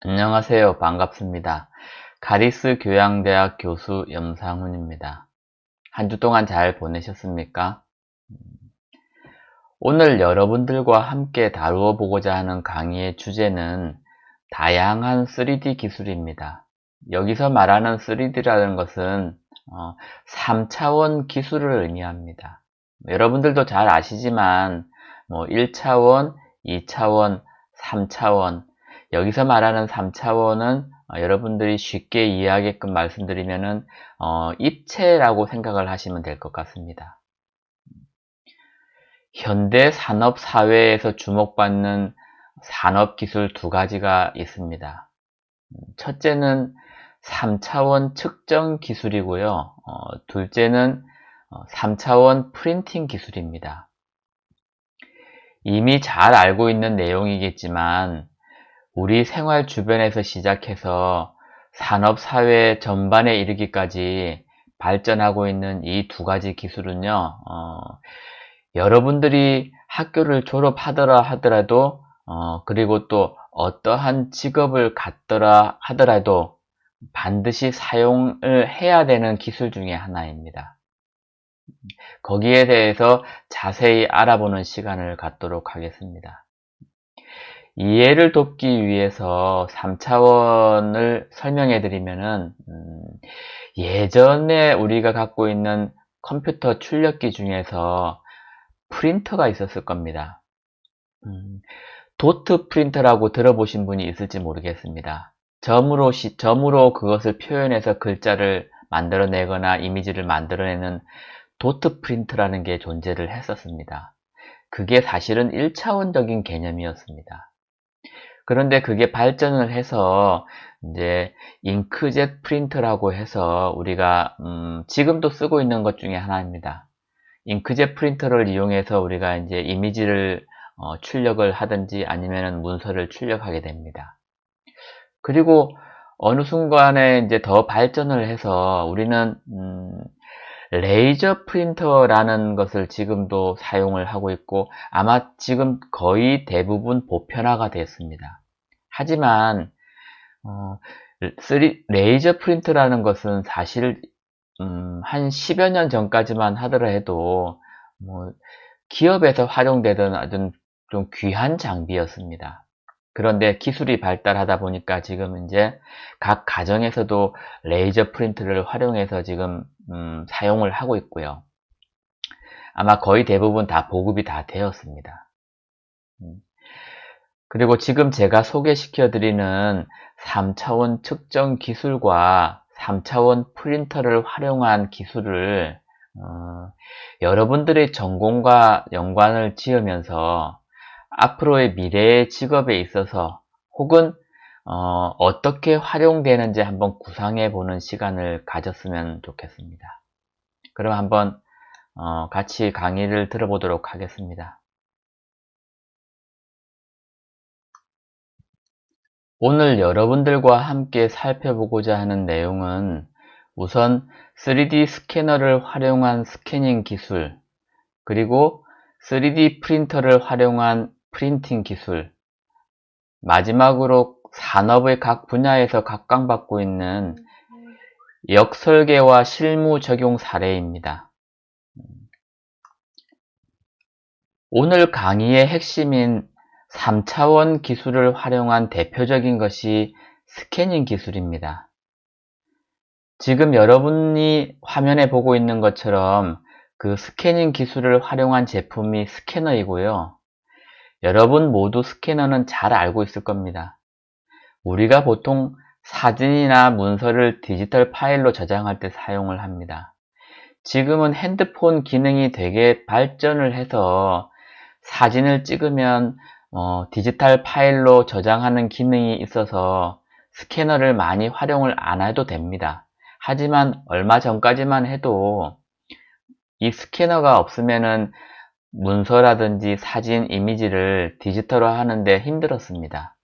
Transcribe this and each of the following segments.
안녕하세요. 반갑습니다. 가리스 교양대학 교수 염상훈입니다. 한 주 동안 잘 보내셨습니까? 오늘 여러분들과 함께 다루어 보고자 하는 강의의 주제는 다양한 3D 기술입니다. 여기서 말하는 3D라는 것은 3차원 기술을 의미합니다. 여러분들도 잘 아시지만 1차원, 2차원, 3차원, 여기서 말하는 3차원은 여러분들이 쉽게 이해하게끔 말씀드리면은 입체라고 생각을 하시면 될 것 같습니다. 현대 산업 사회에서 주목받는 산업 기술 두 가지가 있습니다. 첫째는 3차원 측정 기술이고요. 둘째는 3차원 프린팅 기술입니다. 이미 잘 알고 있는 내용이겠지만 우리 생활 주변에서 시작해서 산업 사회 전반에 이르기까지 발전하고 있는 이 두 가지 기술은요, 여러분들이 학교를 졸업하더라 하더라도, 그리고 또 어떠한 직업을 갖더라 하더라도 반드시 사용을 해야 되는 기술 중에 하나입니다. 거기에 대해서 자세히 알아보는 시간을 갖도록 하겠습니다. 이해를 돕기 위해서 3차원을 설명해 드리면은, 예전에 우리가 갖고 있는 컴퓨터 출력기 중에서 프린터가 있었을 겁니다. 도트 프린터라고 들어보신 분이 있을지 모르겠습니다. 점으로 그것을 표현해서 글자를 만들어내거나 이미지를 만들어내는 도트 프린터라는 게 존재를 했었습니다. 그게 사실은 1차원적인 개념이었습니다. 그런데 그게 발전을 해서 이제 잉크젯 프린터라고 해서 우리가 지금도 쓰고 있는 것 중에 하나입니다. 잉크젯 프린터를 이용해서 우리가 이제 이미지를 출력을 하든지 아니면은 문서를 출력하게 됩니다. 그리고 어느 순간에 이제 더 발전을 해서 우리는 레이저 프린터라는 것을 지금도 사용을 하고 있고 아마 지금 거의 대부분 보편화가 됐습니다. 하지만 레이저 프린터라는 것은 사실 한 10여 년 전까지만 하더라도 뭐 기업에서 활용되던 아주 좀 귀한 장비였습니다. 그런데 기술이 발달하다 보니까 지금 이제 각 가정에서도 레이저 프린터를 활용해서 지금 사용을 하고 있고요. 아마 거의 대부분 다 보급이 다 되었습니다. 그리고 지금 제가 소개시켜 드리는 3차원 측정 기술과 3차원 프린터를 활용한 기술을 여러분들의 전공과 연관을 지으면서 앞으로의 미래의 직업에 있어서 혹은 어떻게 활용되는지 한번 구상해 보는 시간을 가졌으면 좋겠습니다. 그럼 한번 같이 강의를 들어보도록 하겠습니다. 오늘 여러분들과 함께 살펴보고자 하는 내용은 우선 3D 스캐너를 활용한 스캐닝 기술, 그리고 3D 프린터를 활용한 프린팅 기술, 마지막으로 산업의 각 분야에서 각광받고 있는 역설계와 실무 적용 사례입니다. 오늘 강의의 핵심인 3차원 기술을 활용한 대표적인 것이 스캐닝 기술입니다. 지금 여러분이 화면에 보고 있는 것처럼 그 스캐닝 기술을 활용한 제품이 스캐너이고요. 여러분 모두 스캐너는 잘 알고 있을 겁니다. 우리가 보통 사진이나 문서를 디지털 파일로 저장할 때 사용을 합니다. 지금은 핸드폰 기능이 되게 발전을 해서 사진을 찍으면 디지털 파일로 저장하는 기능이 있어서 스캐너를 많이 활용을 안 해도 됩니다. 하지만 얼마 전까지만 해도 이 스캐너가 없으면은 문서라든지 사진, 이미지를 디지털화 하는데 힘들었습니다.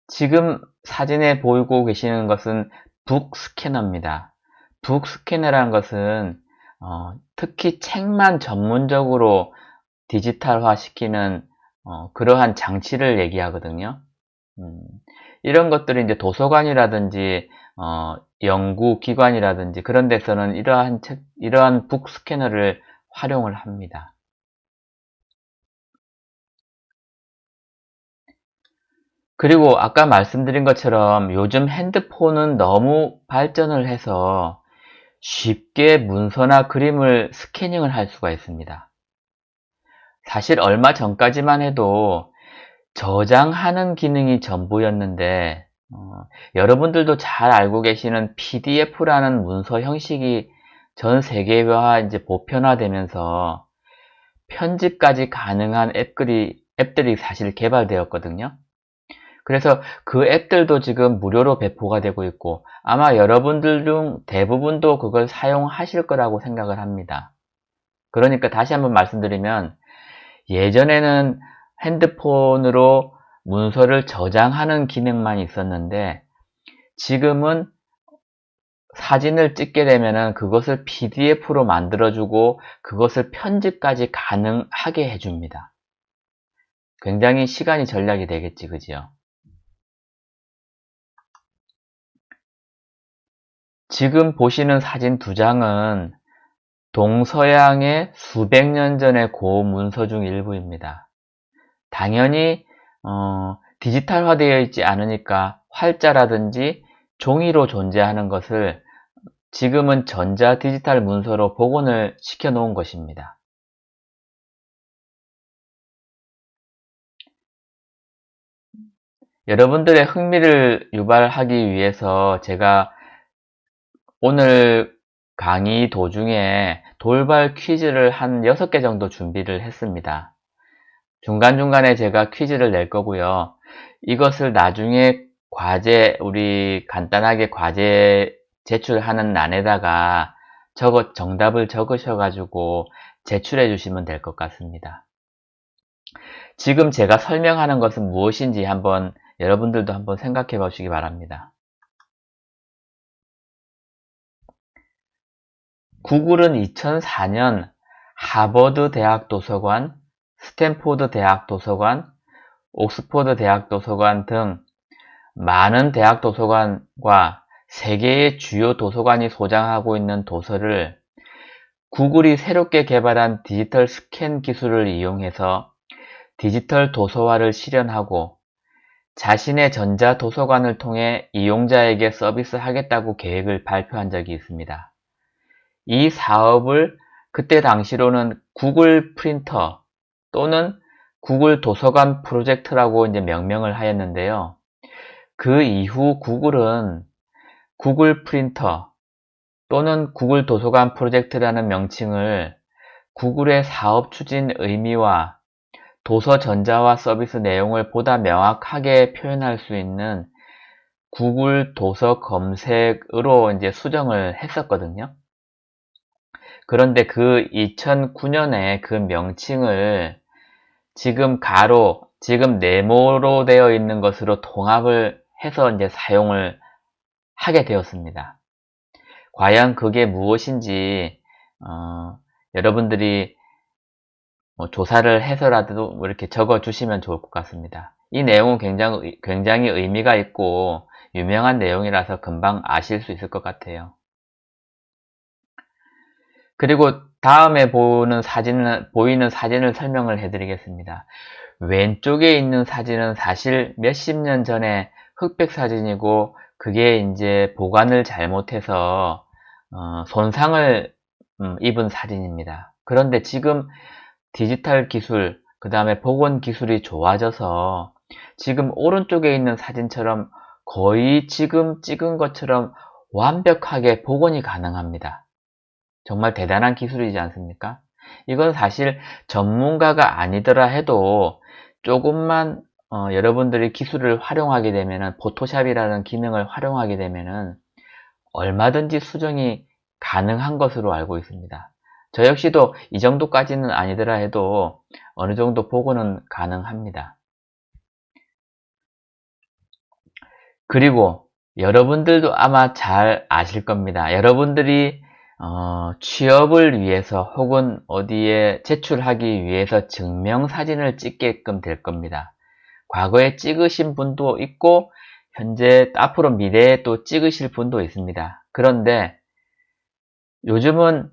지금 사진에 보이고 계시는 것은 북 스캐너입니다. 북 스캐너라는 것은 특히 책만 전문적으로 디지털화 시키는 그러한 장치를 얘기하거든요. 이런 것들이 이제 도서관이라든지 연구기관이라든지 그런 데서는 이러한 북 스캐너를 활용을 합니다. 그리고 아까 말씀드린 것처럼 요즘 핸드폰은 너무 발전을 해서 쉽게 문서나 그림을 스캐닝을 할 수가 있습니다. 사실 얼마 전까지만 해도 저장하는 기능이 전부였는데 여러분들도 잘 알고 계시는 PDF라는 문서 형식이 전 세계화 이제 보편화되면서 편집까지 가능한 앱들이 사실 개발되었거든요. 그래서 그 앱들도 지금 무료로 배포가 되고 있고 아마 여러분들 중 대부분도 그걸 사용하실 거라고 생각을 합니다. 그러니까 다시 한번 말씀드리면 예전에는 핸드폰으로 문서를 저장하는 기능만 있었는데 지금은 사진을 찍게 되면은 그것을 PDF로 만들어주고 그것을 편집까지 가능하게 해줍니다. 굉장히 시간이 절약이 되겠지, 그지요? 지금 보시는 사진 두 장은 동서양의 수백 년 전의 고문서 중 일부입니다. 당연히 디지털화되어 있지 않으니까 활자라든지 종이로 존재하는 것을 지금은 전자 디지털 문서로 복원을 시켜 놓은 것입니다. 여러분들의 흥미를 유발하기 위해서 제가 오늘 강의 도중에 돌발 퀴즈를 한 6개 정도 준비를 했습니다. 중간중간에 제가 퀴즈를 낼 거고요. 이것을 나중에 우리 간단하게 과제 제출하는 난에다가 정답을 적으셔가지고 제출해 주시면 될 것 같습니다. 지금 제가 설명하는 것은 무엇인지 여러분들도 한번 생각해 보시기 바랍니다. 구글은 2004년 하버드 대학 도서관, 스탠포드 대학 도서관, 옥스퍼드 대학 도서관 등 많은 대학 도서관과 세계의 주요 도서관이 소장하고 있는 도서를 구글이 새롭게 개발한 디지털 스캔 기술을 이용해서 디지털 도서화를 실현하고 자신의 전자 도서관을 통해 이용자에게 서비스하겠다고 계획을 발표한 적이 있습니다. 이 사업을 그때 당시로는 구글 프린터 또는 구글 도서관 프로젝트라고 이제 명명을 하였는데요. 그 이후 구글은 구글 프린터 또는 구글 도서관 프로젝트라는 명칭을 구글의 사업 추진 의미와 도서 전자화 서비스 내용을 보다 명확하게 표현할 수 있는 구글 도서 검색으로 이제 수정을 했었거든요. 그런데 그 2009년에 그 명칭을 지금 네모로 되어 있는 것으로 통합을 해서 이제 사용을 하게 되었습니다. 과연 그게 무엇인지 여러분들이 조사를 해서라도 이렇게 적어 주시면 좋을 것 같습니다. 이 내용은 굉장히 의미가 있고 유명한 내용이라서 금방 아실 수 있을 것 같아요. 그리고 다음에 보이는 사진을 설명을 해드리겠습니다. 왼쪽에 있는 사진은 사실 몇십 년 전에 흑백 사진이고 그게 이제 보관을 잘못해서 손상을 입은 사진입니다. 그런데 지금 디지털 기술, 그 다음에 복원 기술이 좋아져서 지금 오른쪽에 있는 사진처럼 거의 지금 찍은 것처럼 완벽하게 복원이 가능합니다. 정말 대단한 기술이지 않습니까? 이건 사실 전문가가 아니더라 해도 조금만 여러분들이 기술을 활용하게 되면은 포토샵이라는 기능을 활용하게 되면은 얼마든지 수정이 가능한 것으로 알고 있습니다. 저 역시도 이 정도까지는 아니더라 해도 어느 정도 복원은 가능합니다. 그리고 여러분들도 아마 잘 아실 겁니다. 여러분들이 취업을 위해서 혹은 어디에 제출하기 위해서 증명사진을 찍게끔 될 겁니다. 과거에 찍으신 분도 있고 현재 앞으로 미래에 또 찍으실 분도 있습니다. 그런데 요즘은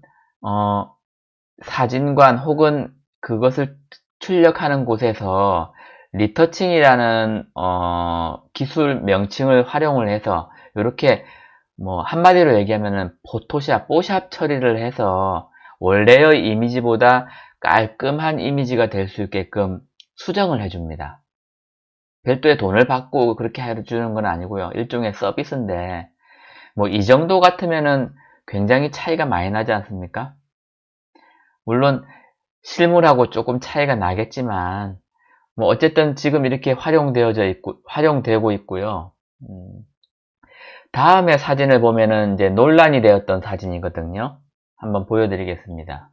사진관 혹은 그것을 출력하는 곳에서 리터칭이라는 기술 명칭을 활용을 해서 이렇게 뭐 한마디로 얘기하면은 포토샵, 뽀샵 처리를 해서 원래의 이미지보다 깔끔한 이미지가 될 수 있게끔 수정을 해줍니다. 별도의 돈을 받고 그렇게 해주는 건 아니고요. 일종의 서비스인데 뭐 이 정도 같으면은 굉장히 차이가 많이 나지 않습니까? 물론 실물하고 조금 차이가 나겠지만 뭐 어쨌든 지금 이렇게 활용되고 있고요. 다음에 사진을 보면은 이제 논란이 되었던 사진이거든요. 한번 보여드리겠습니다.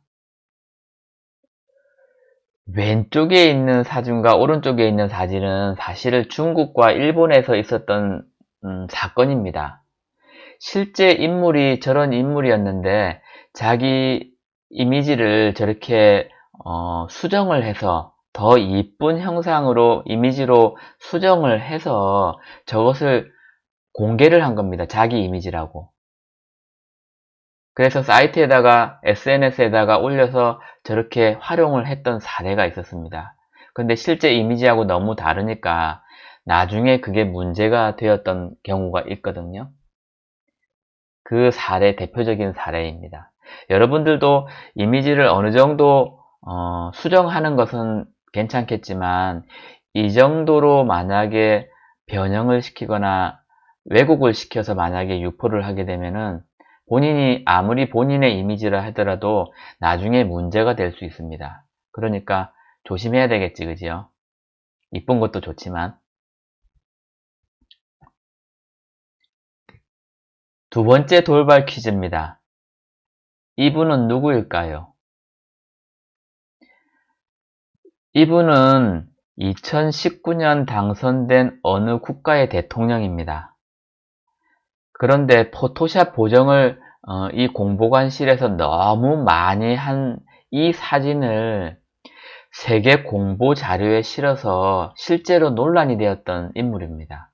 왼쪽에 있는 사진과 오른쪽에 있는 사진은 사실 중국과 일본에서 있었던 사건입니다. 실제 인물이 저런 인물이었는데 자기 이미지를 저렇게 수정을 해서 더 이쁜 형상으로 이미지로 수정을 해서 저것을 공개를 한 겁니다. 자기 이미지라고. 그래서 사이트에다가 SNS에다가 올려서 저렇게 활용을 했던 사례가 있었습니다. 근데 실제 이미지하고 너무 다르니까 나중에 그게 문제가 되었던 경우가 있거든요. 그 사례, 대표적인 사례입니다. 여러분들도 이미지를 어느 정도 수정하는 것은 괜찮겠지만 이 정도로 만약에 변형을 시키거나 왜곡을 시켜서 만약에 유포를 하게 되면은 본인이 아무리 본인의 이미지라 하더라도 나중에 문제가 될 수 있습니다. 그러니까 조심해야 되겠지, 그지요? 이쁜 것도 좋지만. 두 번째 돌발 퀴즈입니다. 이분은 누구일까요? 이분은 2019년 당선된 어느 국가의 대통령입니다. 그런데 포토샵 보정을 이 공보관실에서 너무 많이 한 이 사진을 세계 공보 자료에 실어서 실제로 논란이 되었던 인물입니다.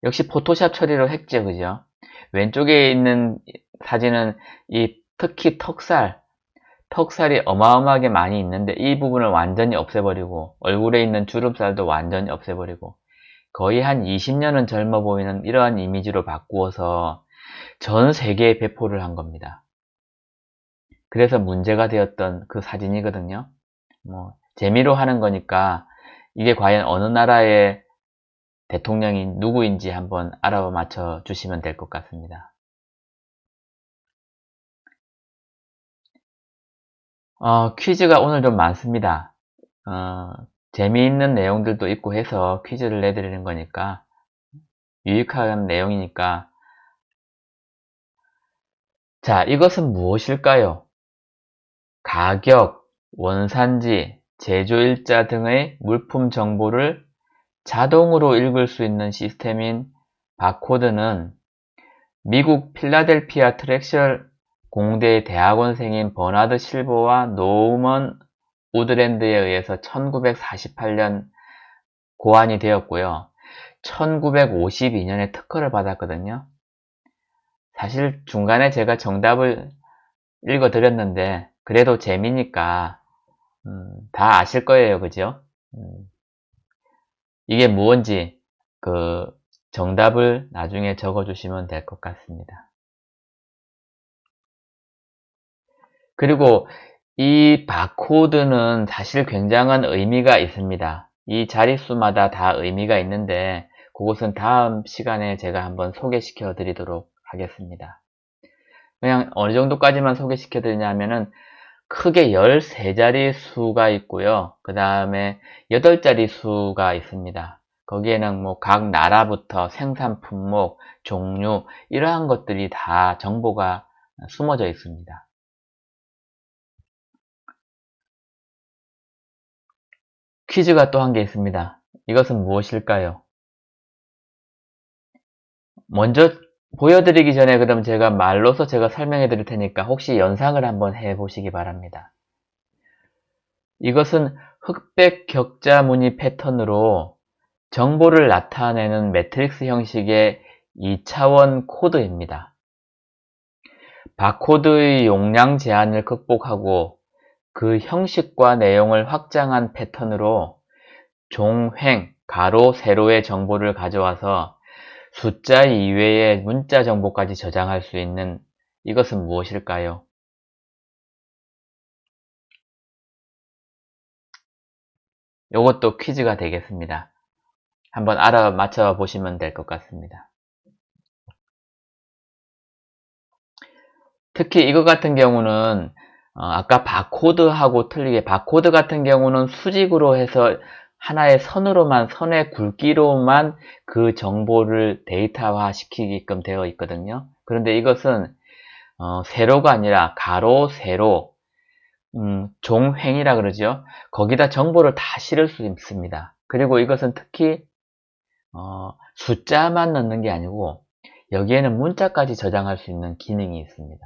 역시 포토샵 처리로 했죠, 그죠? 왼쪽에 있는 사진은 특히 턱살이 어마어마하게 많이 있는데 이 부분을 완전히 없애버리고 얼굴에 있는 주름살도 완전히 없애버리고 거의 한 20년은 젊어 보이는 이러한 이미지로 바꾸어서 전 세계에 배포를 한 겁니다. 그래서 문제가 되었던 그 사진이거든요. 뭐 재미로 하는 거니까 이게 과연 어느 나라의 대통령이 누구인지 한번 알아봐 맞춰 주시면 될 것 같습니다. 퀴즈가 오늘 좀 많습니다. 재미있는 내용들도 있고 해서 퀴즈를 내드리는 거니까 유익한 내용이니까 자, 이것은 무엇일까요? 가격, 원산지, 제조일자 등의 물품 정보를 자동으로 읽을 수 있는 시스템인 바코드는 미국 필라델피아 트렉셜 공대 대학원생인 버나드 실버와 노먼 우드랜드에 의해서 1948년 고안이 되었고요. 1952년에 특허를 받았거든요. 사실 중간에 제가 정답을 읽어드렸는데 그래도 재미니까 다 아실 거예요. 그죠? 이게 무언지 그 정답을 나중에 적어주시면 될 것 같습니다. 그리고 이 바코드는 사실 굉장한 의미가 있습니다. 이 자릿수마다 다 의미가 있는데 그것은 다음 시간에 제가 한번 소개시켜 드리도록 하겠습니다. 그냥 어느 정도까지만 소개시켜 드리냐면은 크게 13자리 수가 있고요. 그 다음에 8자리 수가 있습니다. 거기에는 뭐 각 나라부터 생산 품목, 종류 이러한 것들이 다 정보가 숨어져 있습니다. 퀴즈가 또 한 개 있습니다. 이것은 무엇일까요? 먼저 보여드리기 전에 그럼 제가 말로서 제가 설명해 드릴 테니까 혹시 연상을 한번 해 보시기 바랍니다. 이것은 흑백 격자 무늬 패턴으로 정보를 나타내는 매트릭스 형식의 2차원 코드입니다. 바코드의 용량 제한을 극복하고 그 형식과 내용을 확장한 패턴으로 종횡, 가로, 세로의 정보를 가져와서 숫자 이외의 문자 정보까지 저장할 수 있는 이것은 무엇일까요? 이것도 퀴즈가 되겠습니다. 한번 맞춰 보시면 될 것 같습니다. 특히 이거 같은 경우는 아까 바코드하고 틀리게 바코드 같은 경우는 수직으로 해서 하나의 선의 굵기로만 그 정보를 데이터화 시키게끔 되어 있거든요. 그런데 이것은 세로가 아니라 가로, 세로, 종횡이라 그러죠. 거기다 정보를 다 실을 수 있습니다. 그리고 이것은 특히 숫자만 넣는 게 아니고 여기에는 문자까지 저장할 수 있는 기능이 있습니다.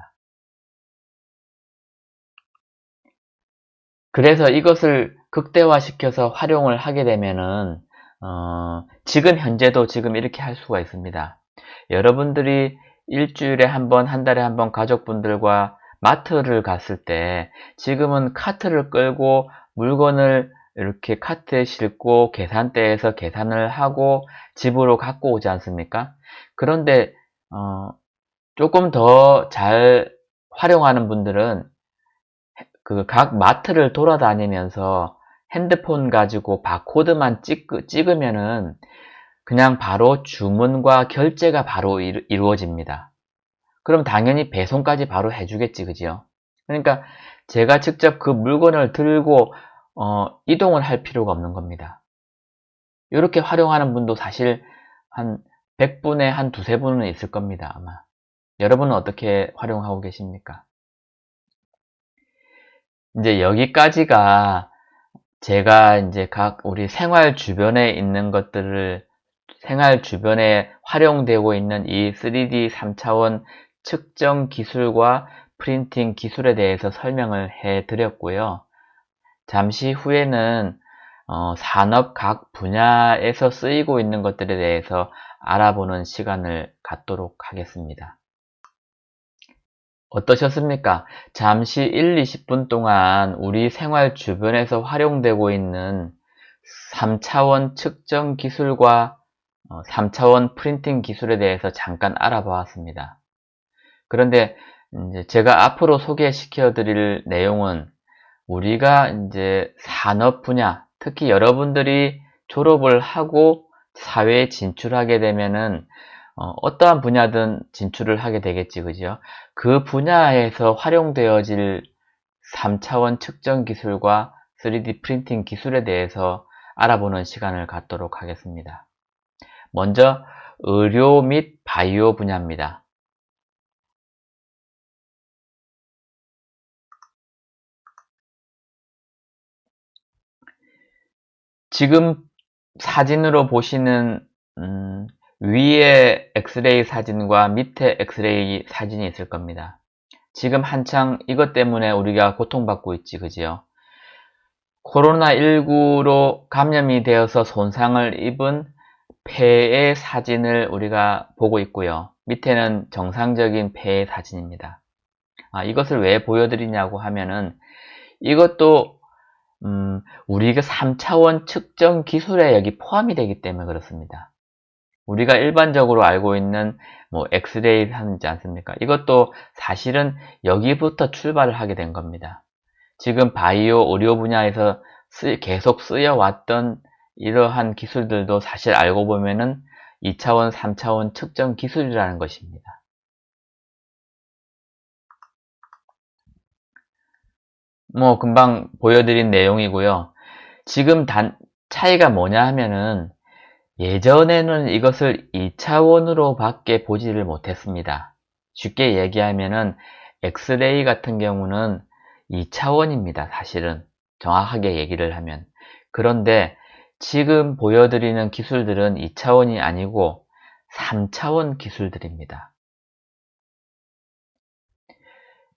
그래서 이것을 극대화시켜서 활용을 하게 되면은 지금 현재도 지금 이렇게 할 수가 있습니다. 여러분들이 일주일에 한 번, 한 달에 한 번 가족분들과 마트를 갔을 때 지금은 카트를 끌고 물건을 이렇게 카트에 싣고 계산대에서 계산을 하고 집으로 갖고 오지 않습니까? 그런데 조금 더 잘 활용하는 분들은 그 각 마트를 돌아다니면서 핸드폰 가지고 바코드만 찍으면은 그냥 바로 주문과 결제가 바로 이루어집니다. 그럼 당연히 배송까지 바로 해주겠지, 그지요? 그러니까 제가 직접 그 물건을 들고 이동을 할 필요가 없는 겁니다. 이렇게 활용하는 분도 사실 한 100분에 한 두세 분은 있을 겁니다, 아마. 여러분은 어떻게 활용하고 계십니까? 이제 여기까지가 제가 이제 우리 생활 주변에 있는 것들을 생활 주변에 활용되고 있는 이 3D 3차원 측정 기술과 프린팅 기술에 대해서 설명을 해 드렸고요. 잠시 후에는 산업 각 분야에서 쓰이고 있는 것들에 대해서 알아보는 시간을 갖도록 하겠습니다. 어떠셨습니까? 잠시 1, 20분 동안 우리 생활 주변에서 활용되고 있는 3차원 측정 기술과 3차원 프린팅 기술에 대해서 잠깐 알아보았습니다. 그런데 이제 제가 앞으로 소개시켜 드릴 내용은 우리가 이제 산업 분야, 특히 여러분들이 졸업을 하고 사회에 진출하게 되면은 어떠한 분야든 진출을 하게 되겠지, 그죠? 그 분야에서 활용되어질 3차원 측정 기술과 3D 프린팅 기술에 대해서 알아보는 시간을 갖도록 하겠습니다. 먼저 의료 및 바이오 분야입니다. 지금 사진으로 보시는 위에 엑스레이 사진과 밑에 엑스레이 사진이 있을 겁니다. 지금 한창 이것 때문에 우리가 고통받고 있지, 그지요? 코로나19로 감염이 되어서 손상을 입은 폐의 사진을 우리가 보고 있고요. 밑에는 정상적인 폐의 사진입니다. 이것을 왜 보여드리냐고 하면은 이것도 우리가 3차원 측정 기술에 여기 포함이 되기 때문에 그렇습니다. 우리가 일반적으로 알고 있는 뭐 엑스레이 하지 않습니까? 이것도 사실은 여기부터 출발을 하게 된 겁니다. 지금 바이오 의료 분야에서 계속 쓰여왔던 이러한 기술들도 사실 알고 보면은 2차원, 3차원 측정 기술이라는 것입니다. 뭐 금방 보여드린 내용이고요. 지금 차이가 뭐냐 하면은 예전에는 이것을 2차원으로 밖에 보지를 못했습니다. 쉽게 얘기하면은 엑스레이 같은 경우는 2차원입니다. 사실은 정확하게 얘기를 하면. 그런데 지금 보여드리는 기술들은 2차원이 아니고 3차원 기술들입니다.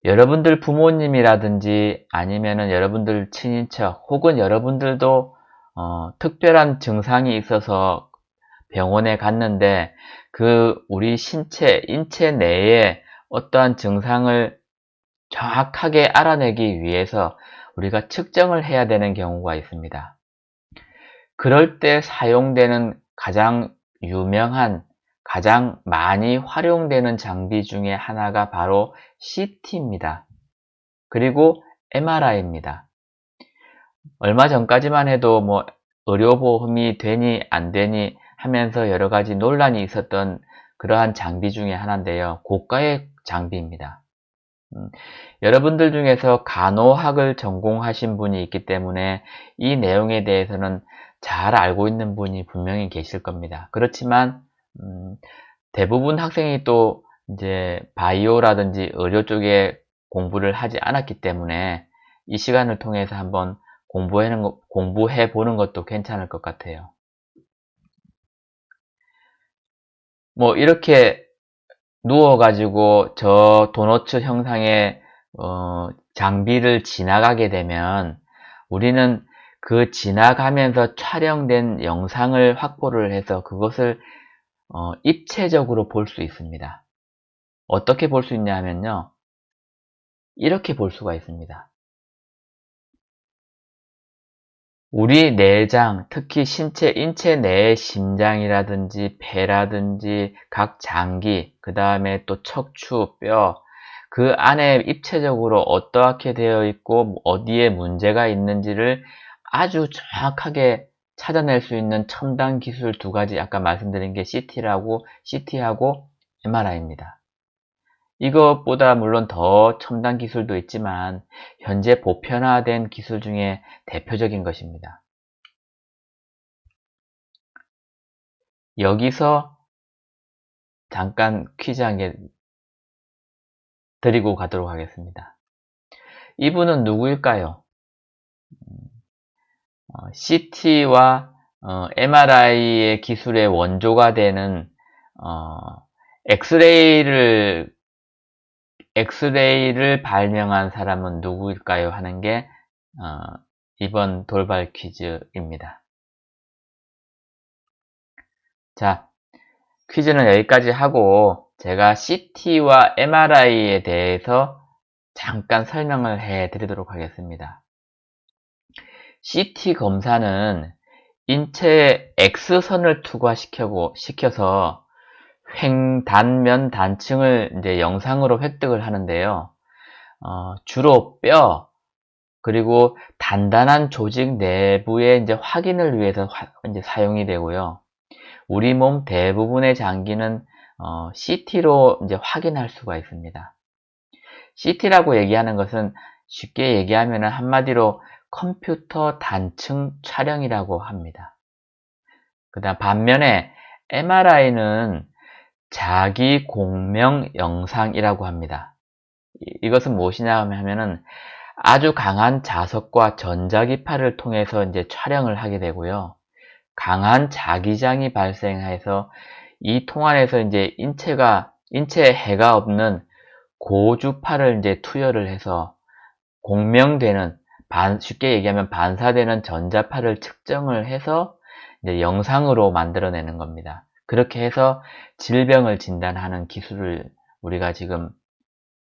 여러분들 부모님이라든지 아니면은 여러분들 친인척 혹은 여러분들도 특별한 증상이 있어서 병원에 갔는데 우리 인체 내에 어떠한 증상을 정확하게 알아내기 위해서 우리가 측정을 해야 되는 경우가 있습니다. 그럴 때 사용되는 가장 유명한, 가장 많이 활용되는 장비 중에 하나가 바로 CT입니다. 그리고 MRI입니다. 얼마 전까지만 해도 의료보험이 되니 안 되니 하면서 여러 가지 논란이 있었던 그러한 장비 중에 하나인데요. 고가의 장비입니다. 여러분들 중에서 간호학을 전공하신 분이 있기 때문에 이 내용에 대해서는 잘 알고 있는 분이 분명히 계실 겁니다. 그렇지만 대부분 학생이 또 이제 바이오라든지 의료 쪽에 공부를 하지 않았기 때문에 이 시간을 통해서 한번 공부해 보는 것도 괜찮을 것 같아요. 이렇게 누워가지고 저 도너츠 형상의 장비를 지나가게 되면 우리는 그 지나가면서 촬영된 영상을 확보를 해서 그것을 입체적으로 볼 수 있습니다. 어떻게 볼 수 있냐 하면요. 이렇게 볼 수가 있습니다. 우리 내장, 특히 인체 내의 심장이라든지 배라든지 각 장기, 그 다음에 또 척추, 뼈, 그 안에 입체적으로 어떻게 되어 있고 어디에 문제가 있는지를 아주 정확하게 찾아낼 수 있는 첨단 기술 두 가지, 아까 말씀드린 게 CT하고 MRI입니다. 이것보다 물론 더 첨단 기술도 있지만 현재 보편화된 기술 중에 대표적인 것입니다. 여기서 잠깐 퀴즈 한 개 드리고 가도록 하겠습니다. 이분은 누구일까요? CT와 MRI의 기술의 원조가 되는 엑스레이를 발명한 사람은 누구일까요? 하는 게 이번 돌발 퀴즈입니다. 자, 퀴즈는 여기까지 하고 제가 CT와 MRI에 대해서 잠깐 설명을 해 드리도록 하겠습니다. CT 검사는 인체에 X선을 투과시켜서 횡단면 단층을 이제 영상으로 획득을 하는데요. 주로 뼈, 그리고 단단한 조직 내부의 이제 확인을 위해서 이제 사용이 되고요. 우리 몸 대부분의 장기는 CT로 이제 확인할 수가 있습니다. CT라고 얘기하는 것은 쉽게 얘기하면 한마디로 컴퓨터 단층 촬영이라고 합니다. 그다음 반면에 MRI는 자기 공명 영상이라고 합니다. 이것은 무엇이냐 하면은 아주 강한 자석과 전자기파를 통해서 이제 촬영을 하게 되고요. 강한 자기장이 발생해서 이 통안에서 이제 인체에 해가 없는 고주파를 이제 투여를 해서 공명되는 쉽게 얘기하면 반사되는 전자파를 측정을 해서 이제 영상으로 만들어내는 겁니다. 그렇게 해서 질병을 진단하는 기술을 우리가 지금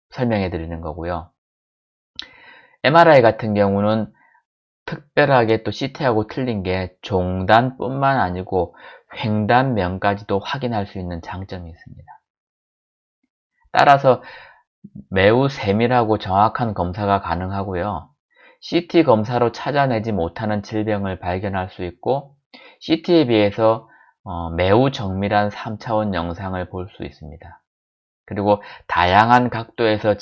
설명해 드리는 거고요. MRI 같은 경우는 특별하게 또 CT하고 틀린 게 종단뿐만 아니고 횡단면까지도 확인할 수 있는 장점이 있습니다. 따라서 매우 세밀하고 정확한 검사가 가능하고요. CT 검사로 찾아내지 못하는 질병을 발견할 수 있고 CT에 비해서 매우 정밀한 3차원 영상을 볼 수 있습니다. 그리고 다양한 각도에서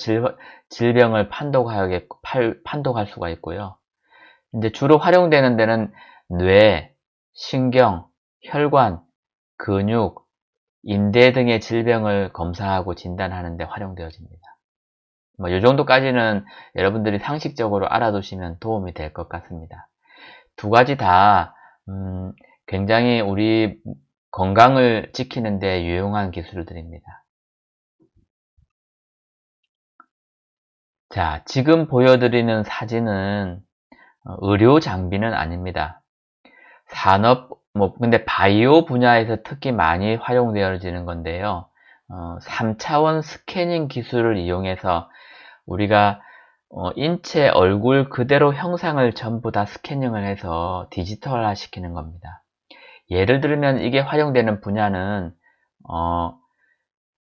질병을 판독할 수가 있고요. 이제 주로 활용되는 데는 뇌, 신경, 혈관, 근육, 인대 등의 질병을 검사하고 진단하는 데 활용되어집니다. 이 정도까지는 여러분들이 상식적으로 알아두시면 도움이 될 것 같습니다. 두 가지 다 굉장히 우리 건강을 지키는 데 유용한 기술들입니다. 자, 지금 보여드리는 사진은 의료 장비는 아닙니다. 산업, 근데 바이오 분야에서 특히 많이 활용되어지는 건데요. 3차원 스캐닝 기술을 이용해서 우리가 인체 얼굴 그대로 형상을 전부 다 스캐닝을 해서 디지털화 시키는 겁니다. 예를 들면 이게 활용되는 분야는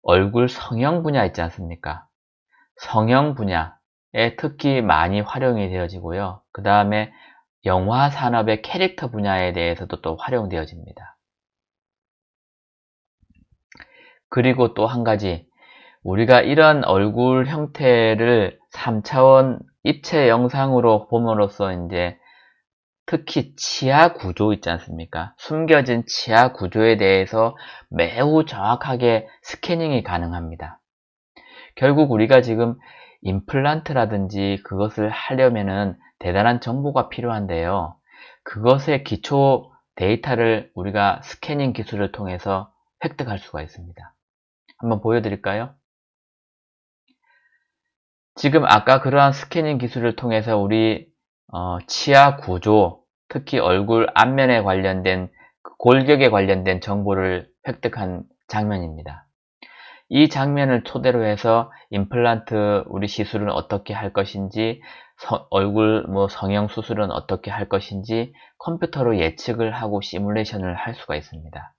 얼굴 성형 분야 있지 않습니까? 성형 분야에 특히 많이 활용이 되어지고요. 그 다음에 영화 산업의 캐릭터 분야에 대해서도 또 활용되어집니다. 그리고 또 한 가지, 우리가 이런 얼굴 형태를 3차원 입체 영상으로 봄으로써 이제 특히 치아 구조 있지 않습니까? 숨겨진 치아 구조에 대해서 매우 정확하게 스캐닝이 가능합니다. 결국 우리가 지금 임플란트라든지 그것을 하려면은 대단한 정보가 필요한데요. 그것의 기초 데이터를 우리가 스캐닝 기술을 통해서 획득할 수가 있습니다. 한번 보여드릴까요? 지금 아까 그러한 스캐닝 기술을 통해서 우리 치아 구조, 특히 얼굴 앞면에 관련된 골격에 관련된 정보를 획득한 장면입니다. 이 장면을 토대로 해서 임플란트 우리 시술은 어떻게 할 것인지, 얼굴 성형 수술은 어떻게 할 것인지 컴퓨터로 예측을 하고 시뮬레이션을 할 수가 있습니다.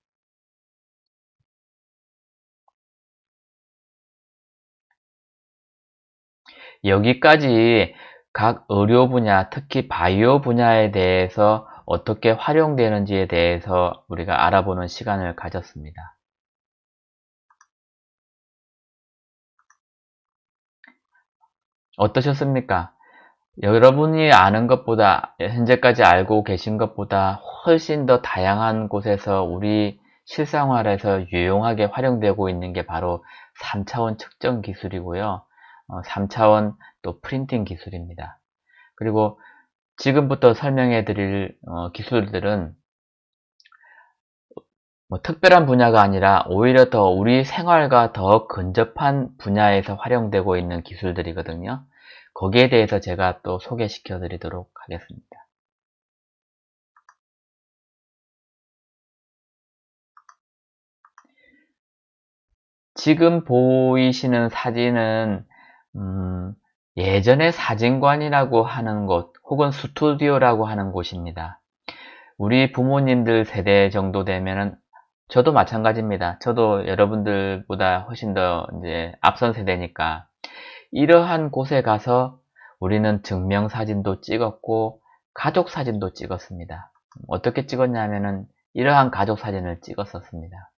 여기까지 각 의료 분야, 특히 바이오 분야에 대해서 어떻게 활용되는지에 대해서 우리가 알아보는 시간을 가졌습니다. 어떠셨습니까? 여러분이 아는 것보다, 현재까지 알고 계신 것보다 훨씬 더 다양한 곳에서 우리 실생활에서 유용하게 활용되고 있는 게 바로 3차원 측정 기술이고요. 3차원 또 프린팅 기술입니다. 그리고 지금부터 설명해 드릴 기술들은 특별한 분야가 아니라 오히려 더 우리 생활과 더 근접한 분야에서 활용되고 있는 기술들이거든요. 거기에 대해서 제가 또 소개시켜 드리도록 하겠습니다. 지금 보이시는 사진은 예전에 사진관이라고 하는 곳 혹은 스튜디오라고 하는 곳입니다. 우리 부모님들 세대 정도 되면은 저도 마찬가지입니다. 저도 여러분들보다 훨씬 더 이제 앞선 세대니까 이러한 곳에 가서 우리는 증명사진도 찍었고 가족사진도 찍었습니다. 어떻게 찍었냐면은 이러한 가족사진을 찍었었습니다.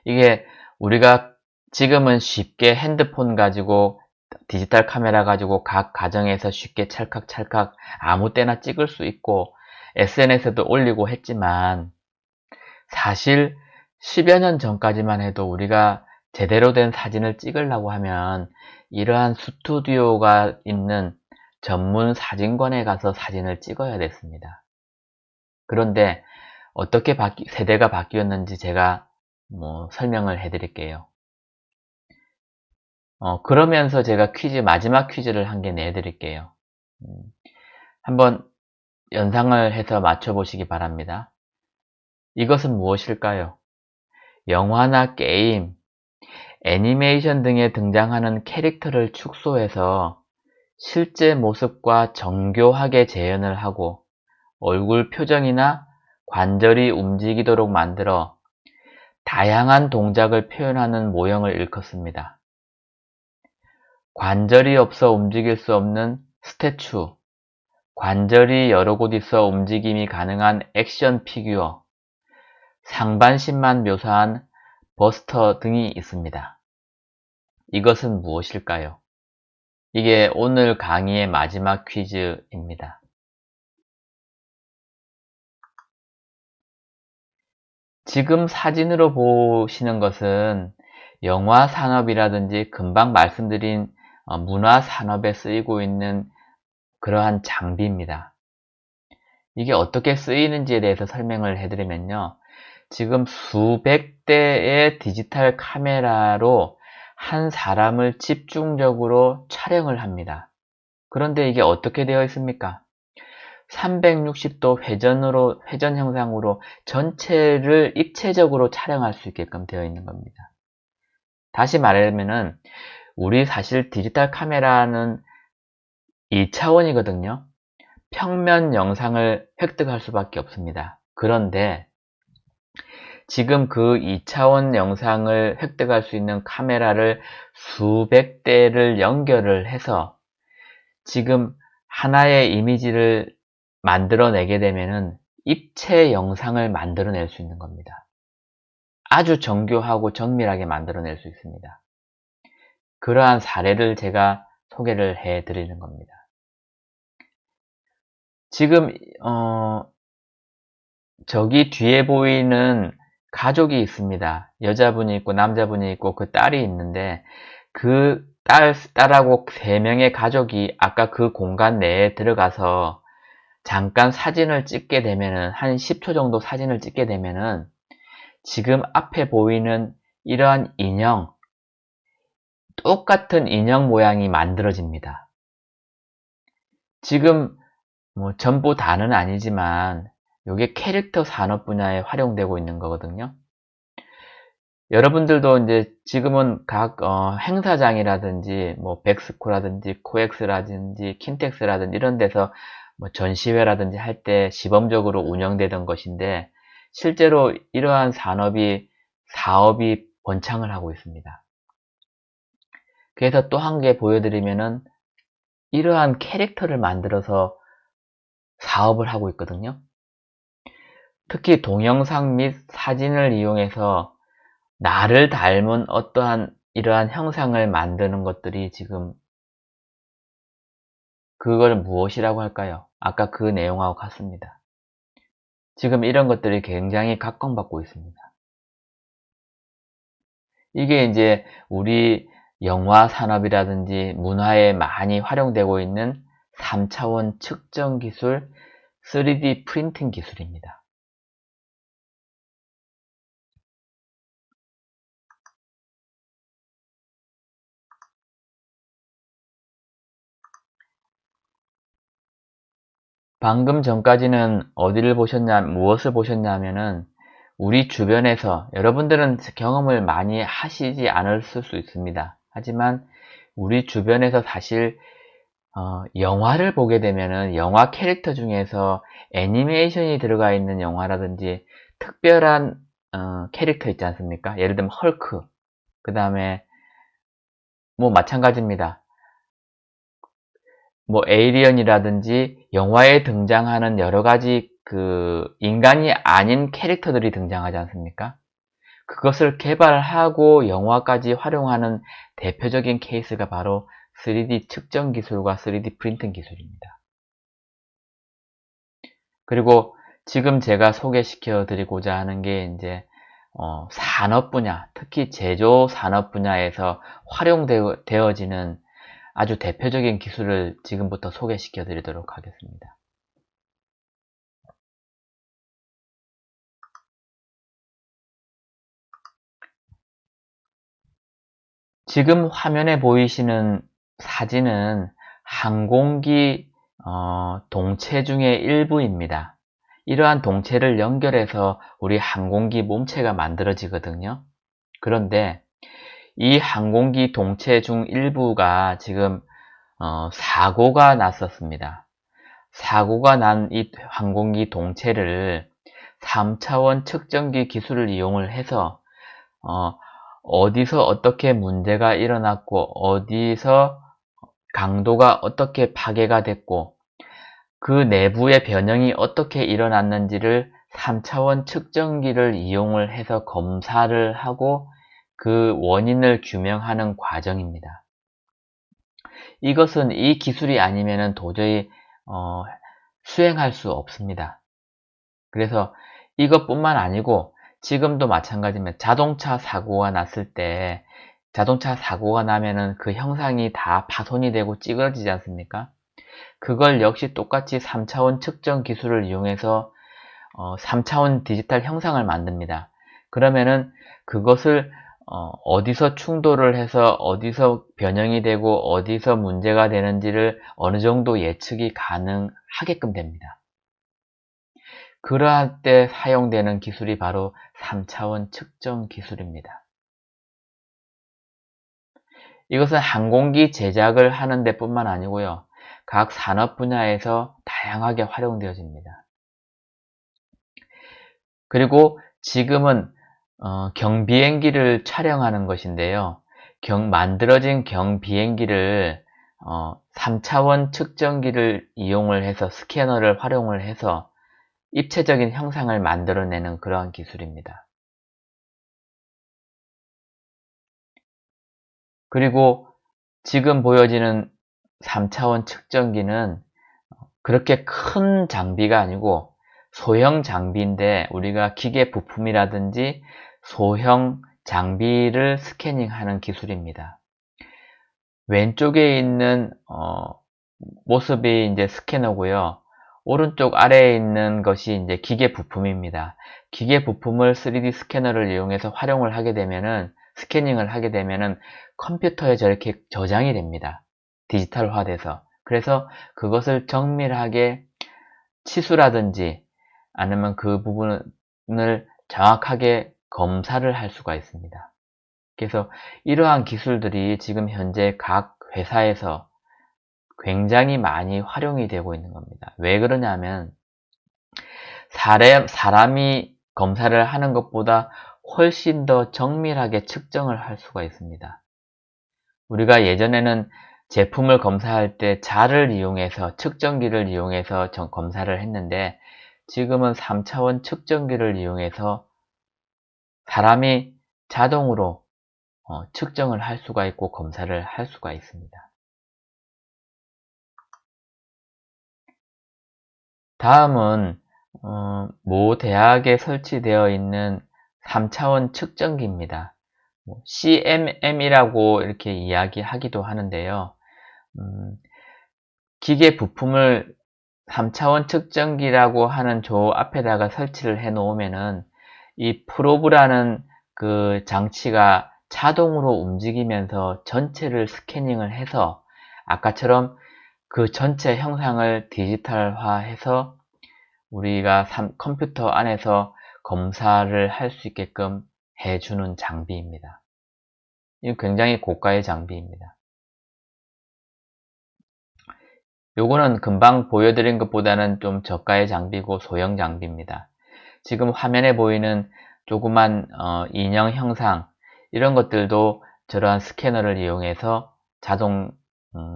이게 우리가 지금은 쉽게 핸드폰 가지고 디지털 카메라 가지고 각 가정에서 쉽게 찰칵찰칵 아무 때나 찍을 수 있고 SNS에도 올리고 했지만 사실 10여 년 전까지만 해도 우리가 제대로 된 사진을 찍으려고 하면 이러한 스튜디오가 있는 전문 사진관에 가서 사진을 찍어야 됐습니다. 그런데 어떻게 세대가 바뀌었는지 제가 설명을 해드릴게요. 그러면서 제가 마지막 퀴즈를 한 개 내드릴게요. 한번 연상을 해서 맞춰보시기 바랍니다. 이것은 무엇일까요? 영화나 게임, 애니메이션 등에 등장하는 캐릭터를 축소해서 실제 모습과 정교하게 재현을 하고 얼굴 표정이나 관절이 움직이도록 만들어 다양한 동작을 표현하는 모형을 일컫습니다. 관절이 없어 움직일 수 없는 스태츄, 관절이 여러 곳 있어 움직임이 가능한 액션 피규어, 상반신만 묘사한 버스터 등이 있습니다. 이것은 무엇일까요? 이게 오늘 강의의 마지막 퀴즈입니다. 지금 사진으로 보시는 것은 영화 산업이라든지 금방 말씀드린 문화 산업에 쓰이고 있는 그러한 장비입니다. 이게 어떻게 쓰이는지에 대해서 설명을 해드리면요. 지금 수백 대의 디지털 카메라로 한 사람을 집중적으로 촬영을 합니다. 그런데 이게 어떻게 되어 있습니까? 360도 회전 형상으로 전체를 입체적으로 촬영할 수 있게끔 되어 있는 겁니다. 다시 말하면은 우리 사실 디지털 카메라는 2차원이거든요. 평면 영상을 획득할 수밖에 없습니다. 그런데 지금 그 2차원 영상을 획득할 수 있는 카메라를 수백 대를 연결을 해서 지금 하나의 이미지를 만들어내게 되면은 입체 영상을 만들어낼 수 있는 겁니다. 아주 정교하고 정밀하게 만들어낼 수 있습니다. 그러한 사례를 제가 소개를 해 드리는 겁니다. 지금 저기 뒤에 보이는 가족이 있습니다. 여자분이 있고 남자분이 있고 그 딸이 있는데 그 딸하고 3명의 가족이 아까 그 공간 내에 들어가서 잠깐 사진을 찍게 되면은 한 10초 정도 사진을 찍게 되면은 지금 앞에 보이는 이러한 인형, 똑같은 인형 모양이 만들어집니다. 지금 뭐 전부 다는 아니지만 이게 캐릭터 산업 분야에 활용되고 있는 거거든요. 여러분들도 이제 지금은 각 행사장이라든지 뭐 백스코라든지 코엑스라든지 킨텍스라든지 이런 데서 뭐 전시회라든지 할 때 시범적으로 운영되던 것인데 실제로 이러한 사업이 번창을 하고 있습니다. 그래서 또 한 개 보여드리면은 이러한 캐릭터를 만들어서 사업을 하고 있거든요. 특히 동영상 및 사진을 이용해서 나를 닮은 어떠한 이러한 형상을 만드는 것들이 지금 그걸 무엇이라고 할까요? 아까 그 내용하고 같습니다. 지금 이런 것들이 굉장히 각광받고 있습니다. 이게 이제 우리 영화 산업이라든지 문화에 많이 활용되고 있는 3차원 측정 기술, 3D 프린팅 기술입니다. 방금 전까지는 무엇을 보셨냐면은 우리 주변에서 여러분들은 경험을 많이 하시지 않았을 수 있습니다. 하지만 우리 주변에서 사실 영화를 보게 되면은 영화 캐릭터 중에서 애니메이션이 들어가 있는 영화라든지 특별한 캐릭터 있지 않습니까? 예를 들면 헐크, 그 다음에 뭐 마찬가지입니다. 뭐 에이리언이라든지 영화에 등장하는 여러 가지 그 인간이 아닌 캐릭터들이 등장하지 않습니까? 그것을 개발하고 영화까지 활용하는 대표적인 케이스가 바로 3D 측정 기술과 3D 프린팅 기술입니다. 그리고 지금 제가 소개시켜 드리고자 하는 게 이제 산업 분야, 특히 제조 산업 분야에서 활용되어지는 아주 대표적인 기술을 지금부터 소개시켜 드리도록 하겠습니다. 지금 화면에 보이시는 사진은 항공기 동체 중의 일부입니다. 이러한 동체를 연결해서 우리 항공기 몸체가 만들어지거든요. 그런데 이 항공기 동체 중 일부가 지금 사고가 났었습니다. 사고가 난 이 항공기 동체를 3차원 측정기 기술을 이용을 해서 어디서 어떻게 문제가 일어났고 어디서 강도가 어떻게 파괴가 됐고 그 내부의 변형이 어떻게 일어났는지를 3차원 측정기를 이용을 해서 검사를 하고 그 원인을 규명하는 과정입니다. 이것은 이 기술이 아니면 도저히 수행할 수 없습니다. 그래서 이것뿐만 아니고 지금도 마찬가지입니다. 자동차 사고가 났을 때 자동차 사고가 나면은 그 형상이 다 파손이 되고 찌그러지지 않습니까? 그걸 역시 똑같이 3차원 측정 기술을 이용해서 3차원 디지털 형상을 만듭니다. 그러면은 그것을 어디서 충돌을 해서 어디서 변형이 되고 어디서 문제가 되는지를 어느 정도 예측이 가능하게끔 됩니다. 그러할 때 사용되는 기술이 바로 3차원 측정 기술입니다. 이것은 항공기 제작을 하는 데 뿐만 아니고요. 각 산업 분야에서 다양하게 활용되어집니다. 그리고 지금은 경비행기를 촬영하는 것인데요. 만들어진 경비행기를 3차원 측정기를 이용을 해서 스캐너를 활용을 해서 입체적인 형상을 만들어내는 그러한 기술입니다. 그리고 지금 보여지는 3차원 측정기는 그렇게 큰 장비가 아니고 소형 장비인데 우리가 기계 부품이라든지 소형 장비를 스캐닝하는 기술입니다. 왼쪽에 있는 모습이 이제 스캐너고요. 오른쪽 아래에 있는 것이 이제 기계 부품입니다. 기계 부품을 3D 스캐너를 이용해서 활용을 하게 되면은 스캐닝을 하게 되면은 컴퓨터에 저렇게 저장이 됩니다. 디지털화돼서. 그래서 그것을 정밀하게 치수라든지 아니면 그 부분을 정확하게 검사를 할 수가 있습니다. 그래서 이러한 기술들이 지금 현재 각 회사에서 굉장히 많이 활용이 되고 있는 겁니다. 왜 그러냐면 사람이 검사를 하는 것보다 훨씬 더 정밀하게 측정을 할 수가 있습니다. 우리가 예전에는 제품을 검사할 때 자를 이용해서 측정기를 이용해서 검사를 했는데 지금은 3차원 측정기를 이용해서 사람이 자동으로 측정을 할 수가 있고 검사를 할 수가 있습니다. 다음은 모 대학에 설치되어 있는 3차원 측정기입니다. CMM이라고 이렇게 이야기하기도 하는데요. 기계 부품을 3차원 측정기라고 하는 조 앞에다가 설치를 해 놓으면은 이 프로브라는 그 장치가 자동으로 움직이면서 전체를 스캐닝을 해서 아까처럼 그 전체 형상을 디지털화해서 우리가 컴퓨터 안에서 검사를 할 수 있게끔 해주는 장비입니다. 이건 굉장히 고가의 장비입니다. 요거는 금방 보여드린 것보다는 좀 저가의 장비고 소형 장비입니다. 지금 화면에 보이는 조그만 인형 형상 이런 것들도 저러한 스캐너를 이용해서 자동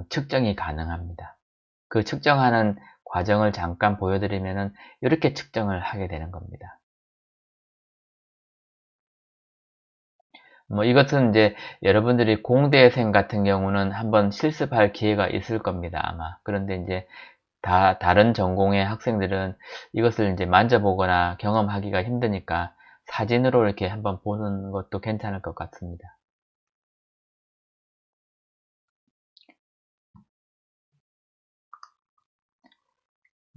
측정이 가능합니다. 그 측정하는 과정을 잠깐 보여드리면은 이렇게 측정을 하게 되는 겁니다. 이것은 이제 여러분들이 공대생 같은 경우는 한번 실습할 기회가 있을 겁니다, 아마. 그런데 이제 다른 전공의 학생들은 이것을 이제 만져보거나 경험하기가 힘드니까 사진으로 이렇게 한번 보는 것도 괜찮을 것 같습니다.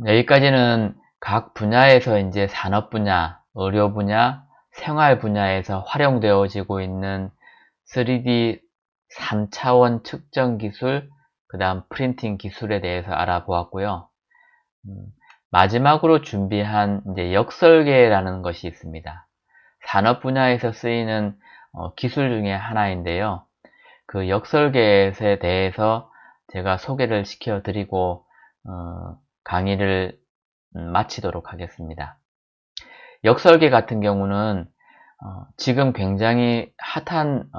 여기까지는 각 분야에서 이제 산업 분야, 의료 분야, 생활 분야에서 활용되어지고 있는 3D 3차원 측정 기술, 그 다음 프린팅 기술에 대해서 알아보았고요. 마지막으로 준비한 이제 역설계라는 것이 있습니다. 산업 분야에서 쓰이는 기술 중에 하나인데요. 그 역설계에 대해서 제가 소개를 시켜드리고 강의를 마치도록 하겠습니다. 역설계 같은 경우는 지금 굉장히 핫한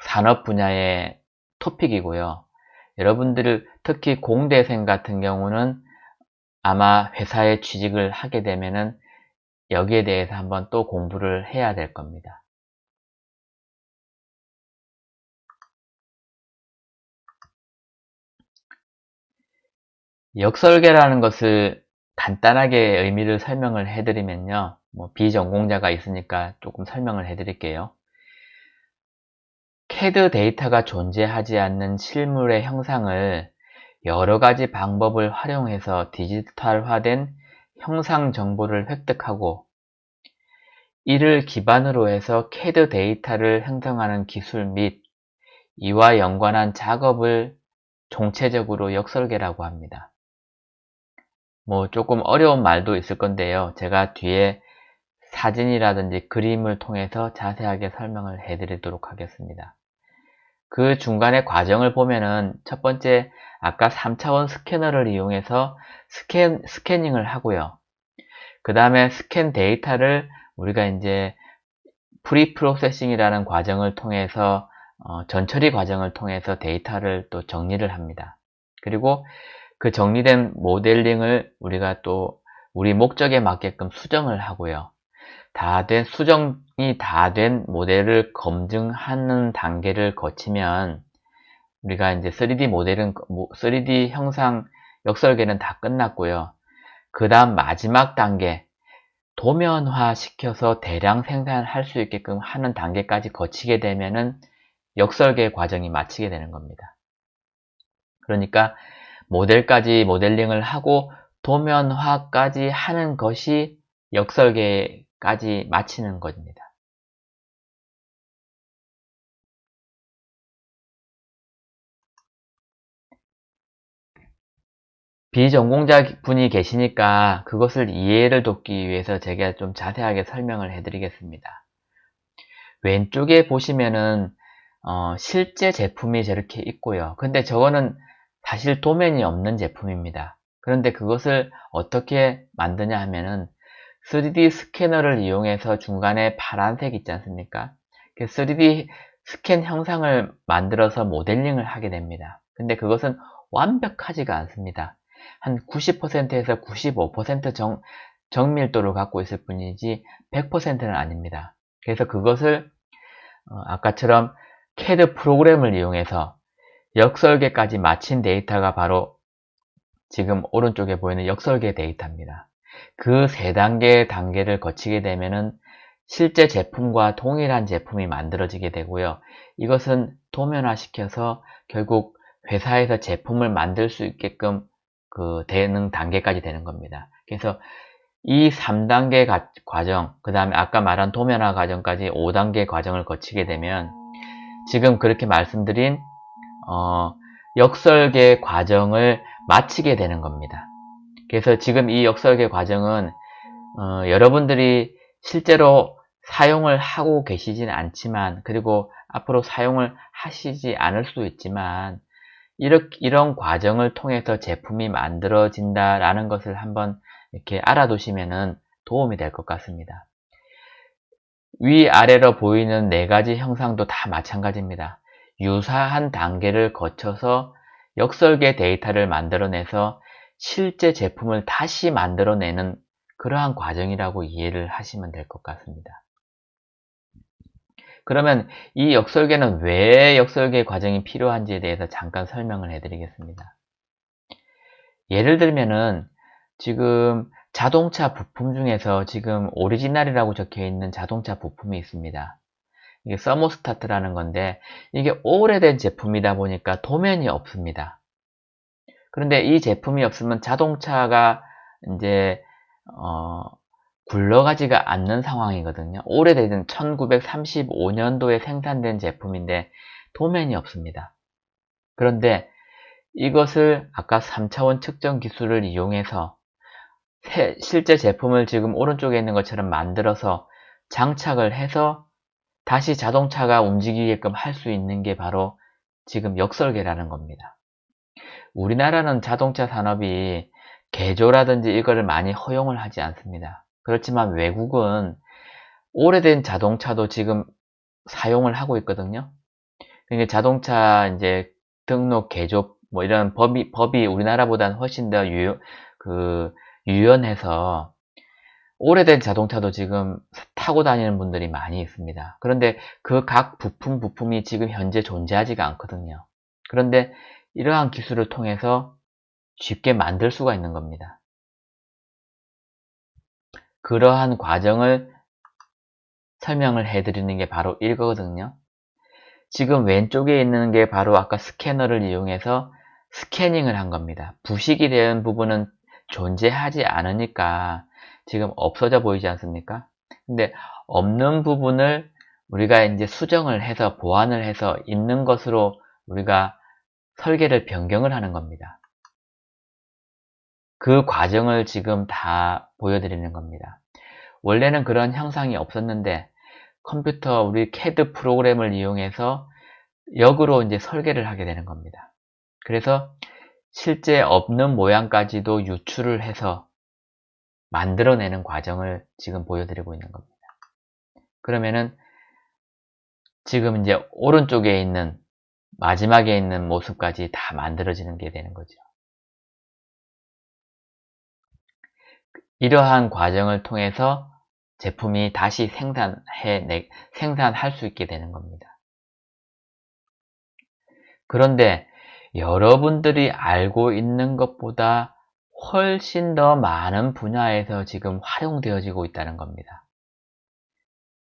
산업 분야의 토픽이고요. 여러분들 특히 공대생 같은 경우는 아마 회사에 취직을 하게 되면은 여기에 대해서 한번 또 공부를 해야 될 겁니다. 역설계라는 것을 간단하게 의미를 설명을 해드리면요. 비전공자가 있으니까 조금 설명을 해드릴게요. CAD 데이터가 존재하지 않는 실물의 형상을 여러 가지 방법을 활용해서 디지털화된 형상 정보를 획득하고 이를 기반으로 해서 CAD 데이터를 형성하는 기술 및 이와 연관한 작업을 총체적으로 역설계라고 합니다. 뭐 조금 어려운 말도 있을 건데요. 제가 뒤에 사진이라든지 그림을 통해서 자세하게 설명을 해드리도록 하겠습니다. 그 중간의 과정을 보면은 첫 번째 아까 3차원 스캐너를 이용해서 스캐닝을 하고요. 그 다음에 스캔 데이터를 우리가 이제 프리프로세싱이라는 과정을 통해서 전처리 과정을 통해서 데이터를 또 정리를 합니다. 그리고 그 정리된 모델링을 우리가 또 우리 목적에 맞게끔 수정을 하고요. 수정이 다 된 모델을 검증하는 단계를 거치면 우리가 이제 3D 형상 역설계는 다 끝났고요. 그 다음 마지막 단계, 도면화 시켜서 대량 생산할 수 있게끔 하는 단계까지 거치게 되면은 역설계 과정이 마치게 되는 겁니다. 그러니까 모델링을 하고 도면화까지 하는 것이 역설계까지 마치는 겁니다. 비전공자 분이 계시니까 그것을 이해를 돕기 위해서 제가 좀 자세하게 설명을 해드리겠습니다. 왼쪽에 보시면은 실제 제품이 저렇게 있고요. 근데 저거는 사실 도면이 없는 제품입니다. 그런데 그것을 어떻게 만드냐 하면은 3D 스캐너를 이용해서 중간에 파란색 있지 않습니까? 3D 스캔 형상을 만들어서 모델링을 하게 됩니다. 근데 그것은 완벽하지가 않습니다. 한 90%에서 95% 정밀도를 갖고 있을 뿐이지 100%는 아닙니다. 그래서 그것을 아까처럼 CAD 프로그램을 이용해서 역설계까지 마친 데이터가 바로 지금 오른쪽에 보이는 역설계 데이터입니다. 그 세 단계를 거치게 되면은 실제 제품과 동일한 제품이 만들어지게 되고요. 이것은 도면화 시켜서 결국 회사에서 제품을 만들 수 있게끔 되는 단계까지 되는 겁니다. 그래서 이 3단계 과정, 그 다음에 아까 말한 도면화 과정까지 5단계 과정을 거치게 되면 지금 그렇게 말씀드린 역설계 과정을 마치게 되는 겁니다. 그래서 지금 이 역설계 과정은 여러분들이 실제로 사용을 하고 계시진 않지만, 그리고 앞으로 사용을 하시지 않을 수도 있지만, 이런 과정을 통해서 제품이 만들어진다라는 것을 한번 이렇게 알아두시면 도움이 될 것 같습니다. 위아래로 보이는 4가지 형상도 다 마찬가지입니다. 유사한 단계를 거쳐서 역설계 데이터를 만들어내서 실제 제품을 다시 만들어내는 그러한 과정이라고 이해를 하시면 될 것 같습니다. 그러면 이 역설계는 왜 역설계 과정이 필요한지에 대해서 잠깐 설명을 해드리겠습니다. 예를 들면은 지금 자동차 부품 중에서 지금 오리지널이라고 적혀 있는 자동차 부품이 있습니다. 이게 서모스타트라는 건데 이게 오래된 제품이다 보니까 도면이 없습니다. 그런데 이 제품이 없으면 자동차가 이제 굴러가지가 않는 상황이거든요. 오래된 1935년도에 생산된 제품인데 도면이 없습니다. 그런데 이것을 아까 3차원 측정 기술을 이용해서 실제 제품을 지금 오른쪽에 있는 것처럼 만들어서 장착을 해서 다시 자동차가 움직이게끔 할 수 있는 게 바로 지금 역설계라는 겁니다. 우리나라는 자동차 산업이 개조라든지 이거를 많이 허용을 하지 않습니다. 그렇지만 외국은 오래된 자동차도 지금 사용을 하고 있거든요. 그러니까 자동차 이제 등록 개조 뭐 이런 법이 우리나라보다는 훨씬 더 유연해서 오래된 자동차도 지금 타고 다니는 분들이 많이 있습니다. 그런데 그 각 부품이 지금 현재 존재하지가 않거든요. 그런데 이러한 기술을 통해서 쉽게 만들 수가 있는 겁니다. 그러한 과정을 설명을 해드리는 게 바로 이거거든요. 지금 왼쪽에 있는 게 바로 아까 스캐너를 이용해서 스캐닝을 한 겁니다. 부식이 된 부분은 존재하지 않으니까 지금 없어져 보이지 않습니까? 근데 없는 부분을 우리가 이제 수정을 해서 보완을 해서 있는 것으로 우리가 설계를 변경을 하는 겁니다. 그 과정을 지금 다 보여드리는 겁니다. 원래는 그런 형상이 없었는데 컴퓨터 우리 CAD 프로그램을 이용해서 역으로 이제 설계를 하게 되는 겁니다. 그래서 실제 없는 모양까지도 유출을 해서 만들어내는 과정을 지금 보여드리고 있는 겁니다. 그러면은 지금 이제 오른쪽에 있는 마지막에 있는 모습까지 다 만들어지는 게 되는 거죠. 이러한 과정을 통해서 제품이 다시 생산할 수 있게 되는 겁니다. 그런데 여러분들이 알고 있는 것보다 훨씬 더 많은 분야에서 지금 활용되어지고 있다는 겁니다.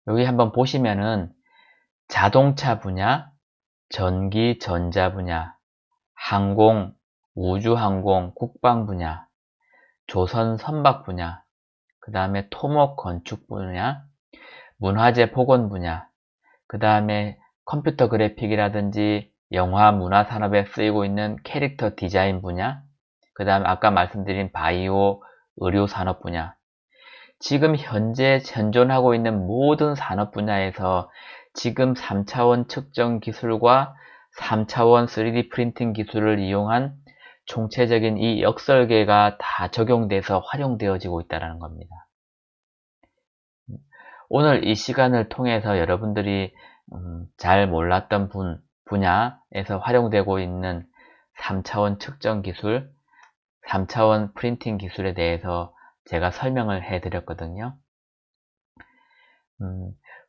여기 한번 보시면은 자동차 분야, 전기, 전자 분야, 항공, 우주항공, 국방 분야, 조선 선박 분야, 그 다음에 토목 건축 분야, 문화재 복원 분야, 그 다음에 컴퓨터 그래픽이라든지 영화 문화 산업에 쓰이고 있는 캐릭터 디자인 분야, 그 다음에 아까 말씀드린 바이오 의료 산업 분야, 지금 현재 현존하고 있는 모든 산업 분야에서 지금 3차원 측정 기술과 3차원 3D 프린팅 기술을 이용한 총체적인 이 역설계가 다 적용돼서 활용되어지고 있다는 겁니다. 오늘 이 시간을 통해서 여러분들이 잘 몰랐던 분야에서 활용되고 있는 3차원 측정 기술, 3차원 프린팅 기술에 대해서 제가 설명을 해드렸거든요.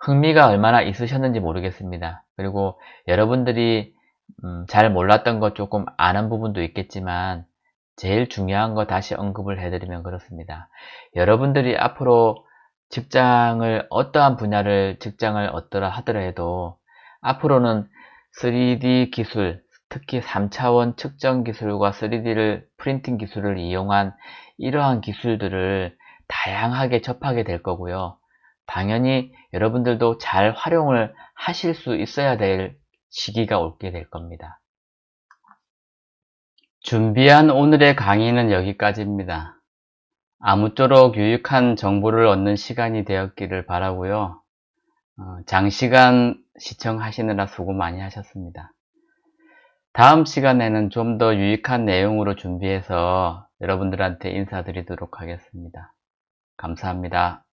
흥미가 얼마나 있으셨는지 모르겠습니다. 그리고 여러분들이 잘 몰랐던 것 조금 아는 부분도 있겠지만 제일 중요한 거 다시 언급을 해드리면 그렇습니다. 여러분들이 앞으로 어떠한 분야를 직장을 얻더라 하더라도 앞으로는 3D 기술, 특히 3차원 측정 기술과 3D를 프린팅 기술을 이용한 이러한 기술들을 다양하게 접하게 될 거고요. 당연히 여러분들도 잘 활용을 하실 수 있어야 될 시기가 오게 될 겁니다. 준비한 오늘의 강의는 여기까지입니다. 아무쪼록 유익한 정보를 얻는 시간이 되었기를 바라고요. 장시간 시청하시느라 수고 많이 하셨습니다. 다음 시간에는 좀 더 유익한 내용으로 준비해서 여러분들한테 인사드리도록 하겠습니다. 감사합니다.